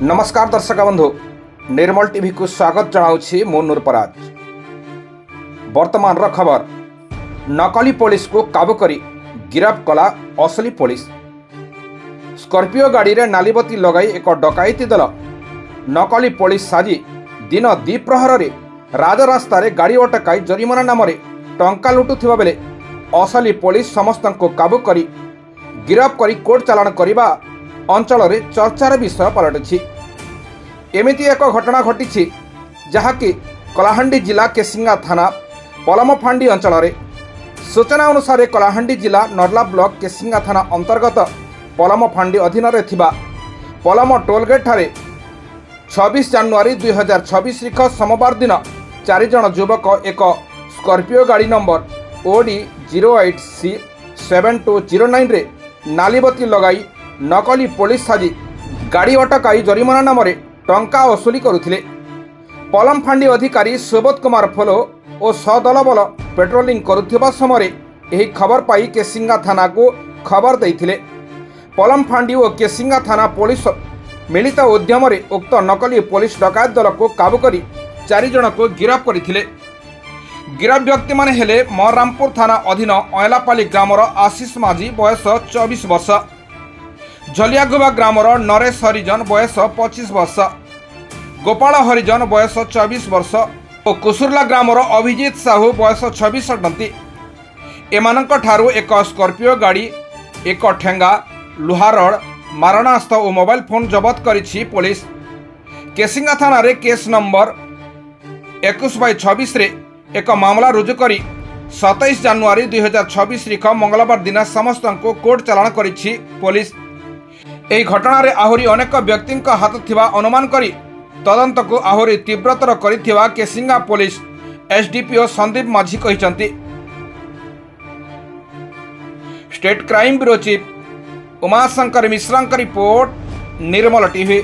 नमस्कार दर्शक बंधु, निर्मल टीवी को स्वागत जनाऊँगी मु नूरपराज। वर्तमान खबर, नकली पुलिस को काबू करी गिरफ्त कला असली पुलिस। स्कॉर्पियो गाड़ी रे नालीबती लगाई एक डकायती दल नकली पुलिस साजी दिन द्विप्रहर रे राजरास्ता रे गाड़ी अटकाई जरिमाना नाम टंका लुटुथिबा बेले असली पुलिस समस्त को काबू करी गिरफ्त करी कोर्ट चालाण करने अंचल रे चर्चार विषय पलटि। एमिति एक घटना घटी जहाँकि कलाहांडी जिला केसिंगा थाना पलमफांडी अंचल रे सूचना अनुसार कलाहांडी जिला नर्ला ब्लॉक केसिंगा थाना अंतर्गत पलमफांडी अधीन पलम टोलगेट ठारे 26 जानुआरी 2026 तारीख सोमवार दिन 4 जन युवक एक स्कॉर्पियो गाड़ी नंबर OD 08C 7209 रे नालीबती लगाई नकली पुलिस साजी गाड़ी अटकाई जरिमाना नाम टंका वसूली करुथिले। पलमफांडी अधिकारी सुबोध कुमार फोलो और सदल बल पेट्रोलिंग करुथिबा समय यही खबर पाई केसिंगा थाना को खबर देइथिले। पलमफांडी और केसिंगा थाना पुलिस मिलित उद्यम उक्त नकली पुलिस डकायत दल को काबू करी 4 जन को गिरफ्त करथिले। गिरफ्त व्यक्ति माने हेले महरामपुर थाना अधीन अयलापाली ग्रामर आशीष माझी बयस 24 वर्ष, झलियागुबा ग्रामर नरेश हरिजन बयस 25 वर्ष, गोपाल हरिजन बयस 24 वर्ष और कुसुरला ग्रामर अभिजित साहू बयस 26 अटंती। एमानंक ठारू एक स्कॉर्पियो गाड़ी, एक ठेंगा, लुहारड़, मारणास्त्र और मोबाइल फोन जबत करिछि पुलिस। केसिंगा थाना रे केस नंबर 21/26 रे एक मामला रुजु करी 27 जानुआरी 2026 तारीख मंगलवार दिन समस्त को कोर्ट चालाण करिछि पुलिस। ଏହି ଘଟଣାରେ ଆହୁରି ଅନେକ ବ୍ୟକ୍ତିଙ୍କ ହାତ ଥିବା ଅନୁମାନ କରି ତଦନ୍ତକୁ ଆହୁରି ତୀବ୍ରତର କରିଥିବା କେସିଙ୍ଗା ପୋଲିସ SDPO ସନ୍ଦୀପ ମାଝୀ କହିଛନ୍ତି। State crime bureau chief Umashankar ମିଶ୍ରାଙ୍କ ରିପୋର୍ଟ, ନିର୍ମଳ ଟିଭି।